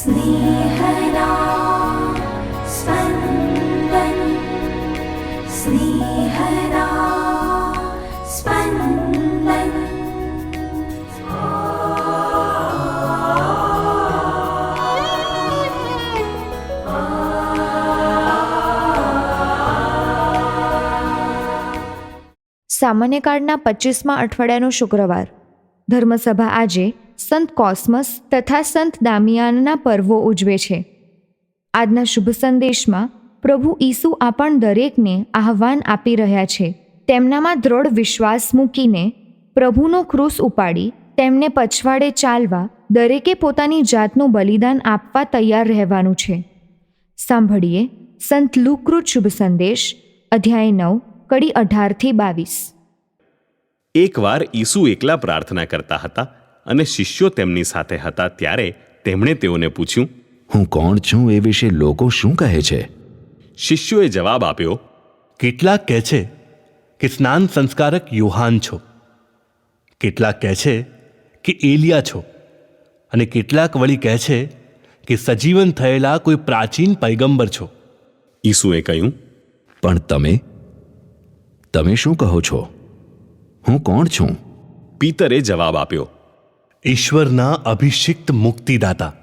स्नेहदा स्पन्दन स्नेहदा स्पन्दन। સામાન્ય કાળના 25મા અઠવાડિયાનો શુક્રવાર. ધર્મસભા આજે સંત કોસ્મસ તથા સંત દામિયાનના પર્વો ઉજવે છે. આજના શુભ સંદેશમાં પ્રભુ ઈસુ આપણ દરેકને આહ્વાન આપી રહ્યા છે. તેમનામાં દ્રઢ વિશ્વાસ મૂકીને પ્રભુનો ક્રૂસ ઉપાડી તેમને પછવાડે ચાલવા દરેકે પોતાની જાતનું બલિદાન આપવા તૈયાર રહેવાનું છે. સાંભળીએ સંત લુકૃત શુભ સંદેશ, અધ્યાય 9, કડી 18-22. એકવાર ઈસુ એકલા પ્રાર્થના કરતા હતા અને શિષ્યો તેમની સાથે હતા. ત્યારે તેમણે તેઓને પૂછ્યું, હું કોણ છું એ વિશે લોકો શું કહે છે? શિષ્યોએ જવાબ આપ્યો, કેટલાક કહે છે કે સ્નાન સંસ્કારક યોહાન છો, કેટલાક કહે છે કે એલિયા છો, અને કેટલાક વળી કહે છે કે સજીવન થયેલા કોઈ પ્રાચીન પૈગંબર છો. ઈસુએ કહ્યું, પણ તમે શું કહો છો? હું કોણ છું? પીતરે જવાબ આપ્યો, ઈશ્વરના અભિષિક્ત મુક્તિદાતા.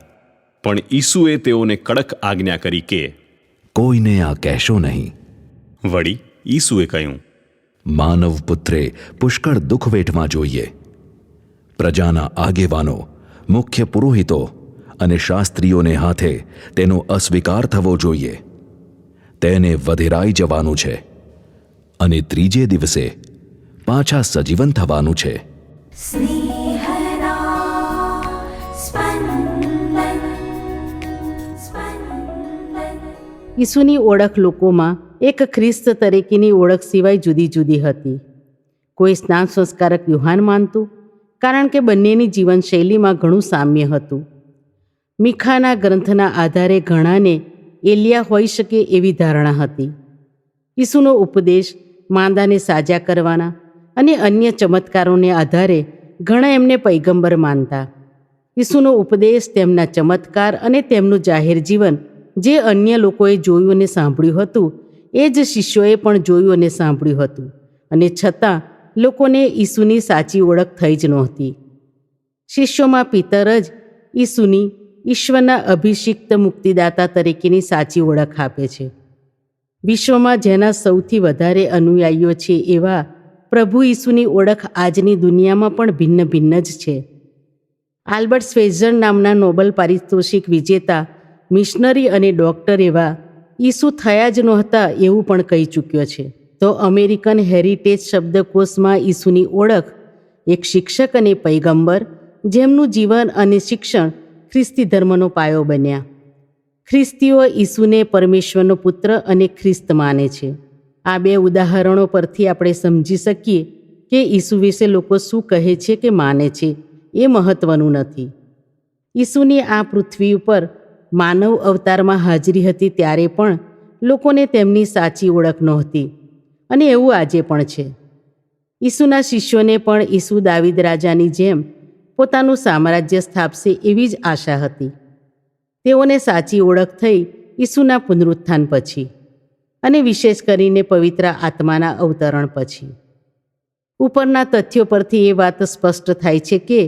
પણ ઈસુએ તેઓને કડક આજ્ઞા કરી કે કોઈને આ કહેશો નહીં. વળી ઈસુએ કહ્યું, માનવ પુત્રે પુષ્કળ દુઃખ વેઠવા જોઈએ. પ્રજાના આગેવાનો, મુખ્ય પુરોહિતો અને શાસ્ત્રીઓને હાથે તેનો અસ્વીકાર થવો જોઈએ. તેને વધેરાઈ જવાનું છે અને ત્રીજે દિવસે પાછા સજીવન થવાનું છે. स्नेहदा स्पन्दन स्पन्दन। ઈસુની ઓળખ લોકોમાં એક ખ્રિસ્ત તરીકેની ઓળખ સિવાય જુદી જુદી હતી. કોઈ સ્નાન સંસ્કારક યુહાન માનતું, કારણ કે બંનેની જીવનશૈલીમાં ઘણું સામ્ય હતું. મીખાના ગ્રંથના આધારે ઘણાને એલિયા હોઈ શકે એવી ધારણા હતી. ઈસુનો ઉપદેશ માંદાને સાજા કરવાના અને અન્ય ચમત્કારોને આધારે ઘણા એમને પૈગંબર માનતા. ઈસુનો ઉપદેશ, તેમના ચમત્કાર અને તેમનું જાહેર જીવન જે અન્ય લોકોએ જોયું અને સાંભળ્યું હતું એ જ શિષ્યોએ પણ જોયું અને સાંભળ્યું હતું, અને છતાં લોકોને ઈસુની સાચી ઓળખ થઈ જ નહોતી. શિષ્યોમાં પિતર જ ઈસુની ઈશ્વરના અભિષિક્ત મુક્તિદાતા તરીકેની સાચી ઓળખ આપે છે. વિશ્વમાં જેના સૌથી વધારે અનુયાયીઓ છે એવા પ્રભુ ઈસુની ઓળખ આજની દુનિયામાં પણ ભિન્ન ભિન્ન જ છે. આલ્બર્ટ સ્વેઝર નામના નોબેલ પારિતોષિક વિજેતા મિશનરી અને ડૉક્ટર એવા ઈસુ થયા જ નહોતા એવું પણ કહી ચૂક્યો છે. તો અમેરિકન હેરિટેજ શબ્દકોશમાં ઈસુની ઓળખ એક શિક્ષક અને પૈગંબર જેમનું જીવન અને શિક્ષણ ખ્રિસ્તી ધર્મનો પાયો બન્યા. ખ્રિસ્તીઓ ઈસુને પરમેશ્વરનો પુત્ર અને ખ્રિસ્ત માને છે. આ બે ઉદાહરણો પરથી આપણે સમજી શકીએ કે ઈસુ વિશે લોકો શું કહે છે કે માને છે એ મહત્ત્વનું નથી. ઈસુની આ પૃથ્વી ઉપર માનવ અવતારમાં હાજરી હતી ત્યારે પણ લોકોને તેમની સાચી ઓળખ નહોતી, અને એવું આજે પણ છે. ઈસુના શિષ્યોને પણ ઈસુ દાવીદ રાજાની જેમ પોતાનું સામ્રાજ્ય સ્થાપશે એવી જ આશા હતી. તેઓને સાચી ઓળખ થઈ ઈસુના પુનરુત્થાન પછી, અને વિશેષ કરીને પવિત્ર આત્માના અવતરણ પછી. ઉપરના તથ્યો પરથી એ વાત સ્પષ્ટ થાય છે કે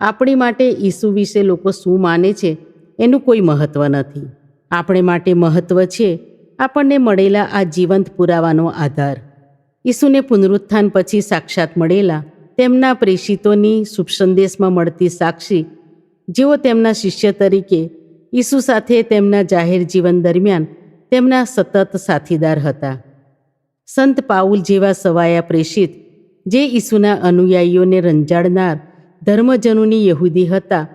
આપણી માટે ઈસુ વિશે લોકો શું માને છે એનું કોઈ મહત્ત્વ નથી. આપણે માટે મહત્ત્વ છે આપણને મળેલા આ જીવંત પુરાવાનો આધાર. ઈસુને પુનરુત્થાન પછી સાક્ષાત મળેલા તેમના પ્રેષિતોની શુભ સંદેશમાં મળતી સાક્ષી, જેઓ તેમના શિષ્ય તરીકે ઈસુ સાથે તેમના જાહેર જીવન દરમિયાન તેમના સતત સાથીદાર હતા. સંત પાઉલ જેવા સવાયા પ્રેષિત, જે ઈસુના અનુયાયીઓને રંજાડનાર ધર્મજનોની યહૂદી હતા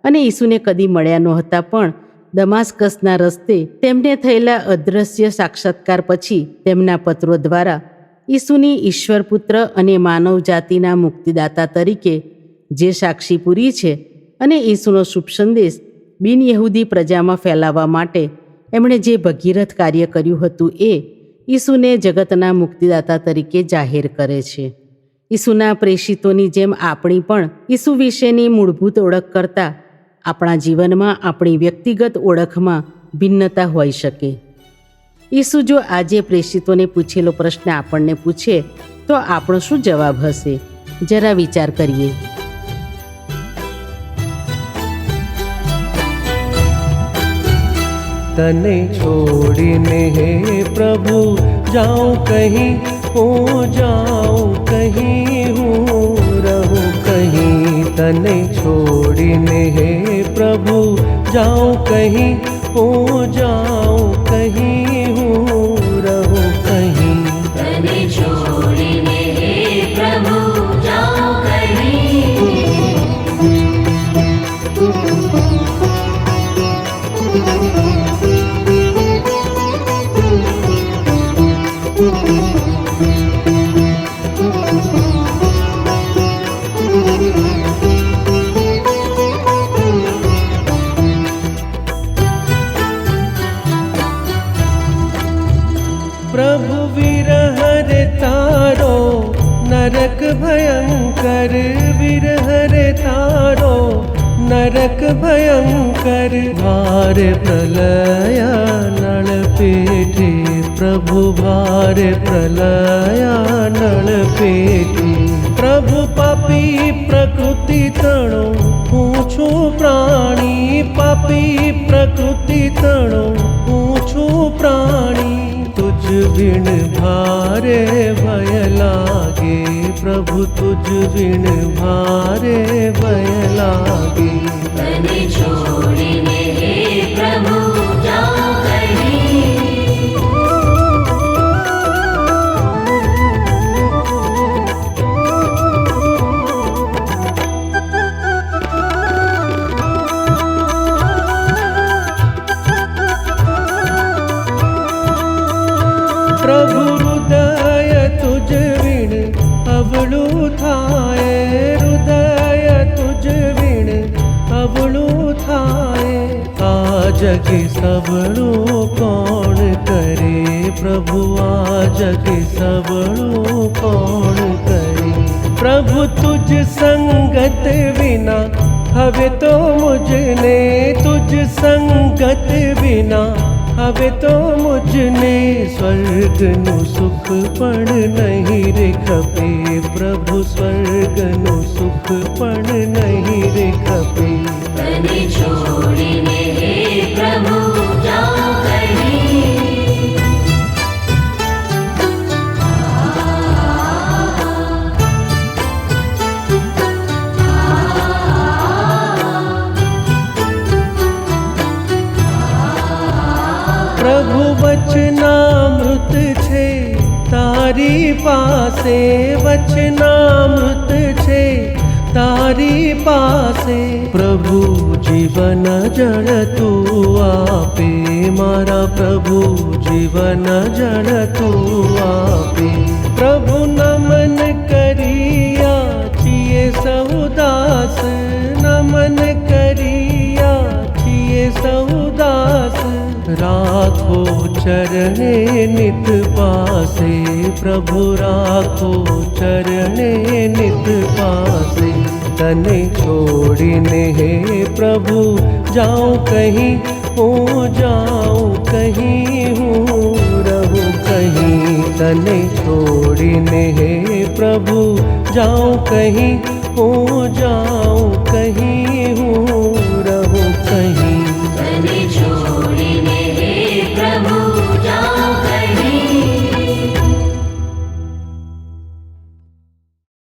અને ઈસુને કદી મળ્યા નહોતા, પણ દમાસ્કસના રસ્તે તેમને થયેલા અદૃશ્ય સાક્ષાત્કાર પછી તેમના પત્રો દ્વારા ઈસુની ઈશ્વર પુત્ર અને માનવ જાતિના મુક્તિદાતા તરીકે જે સાક્ષી પૂરી છે, અને ઈસુનો શુભ સંદેશ બિનયહૂદી પ્રજામાં ફેલાવવા માટે એમણે જે ભગીરથ કાર્ય કર્યું હતું એ ઈસુને જગતના મુક્તિદાતા તરીકે જાહેર કરે છે. ઈસુના પ્રેષિતોની જેમ આપણી પણ ઈસુ વિશેની મૂળભૂત ઓળખ કરતાં આપણા જીવનમાં આપણી વ્યક્તિગત ઓળખમાં ભિન્નતા હોઈ શકે. ઈસુ જો આજે પ્રેષિતોને પૂછેલો પ્રશ્ન આપણને પૂછે તો આપણો શું જવાબ હશે? જરા વિચાર કરીએ. तने छोड़ने हे प्रभु जाऊं कहीं, हूँ जाऊं कहीं, हूँ रहूं कहीं. तने छोड़ने हे प्रभु जाऊं कहीं, हूँ जाऊं कहीं, हूँ रहूं कहीं. तने छोड़ने हे प्रभु जाऊं कहीं. प्रभु विरह रे तारो नरक भयंकर, विरह रे तारो नरक भयंकर. भार प्रलया नळ पेटे प्रभु, भार प्रलया नळ पेटे. प्रभु पापी प्रकृति तणो पूछो प्राणी, पापी प्रकृति तणो पूछो प्राणी. तुझ बिन भारे भय लागे प्रभु, तुझ बिन भारे भय लागे. तने छोड़ने हे प्रभु जाऊं कहीं. प्रभु हृदय तुझ विण अवळू थाए, हृदय तुझ विण अवळू थाए. आ जगे सबळू कोण करे प्रभु, आ जगे सबळू कोण करे. प्रभु तुझ संगत विना हवे तो मुझने, तुझ संगत विना હવે તો મુझने સ્વર્ગનું સુખ પણ નહીં રે ખપે પ્રભુ, સ્વર્ગનું સુખ પણ નહીં રે ખપે. तने छोड़ने हे प्रभु जाऊं कहीं. પ્રભુ વચનામૃત છે તારી પાસે, વચનામૃત છે તારી પાસે. પ્રભુ જીવન જળ તું આપે મારા, પ્રભુ જીવન જળ તું આપે. પ્રભુ નમન કરિયા છીએ સહુ દાસ, નમન કરિયા છીએ સહુ દાસ. રાખો ચરણે નિત પાસે પ્રભુ, રાખો ચરણે નિત પાસે. તને છોડીને હે પ્રભુ જાઉં કહી, હું જાઉં કહી, હું રહું કહી. તને છોડીને હે પ્રભુ જાઉં કહી, હું જાઉં કહી, હું રહું કહી.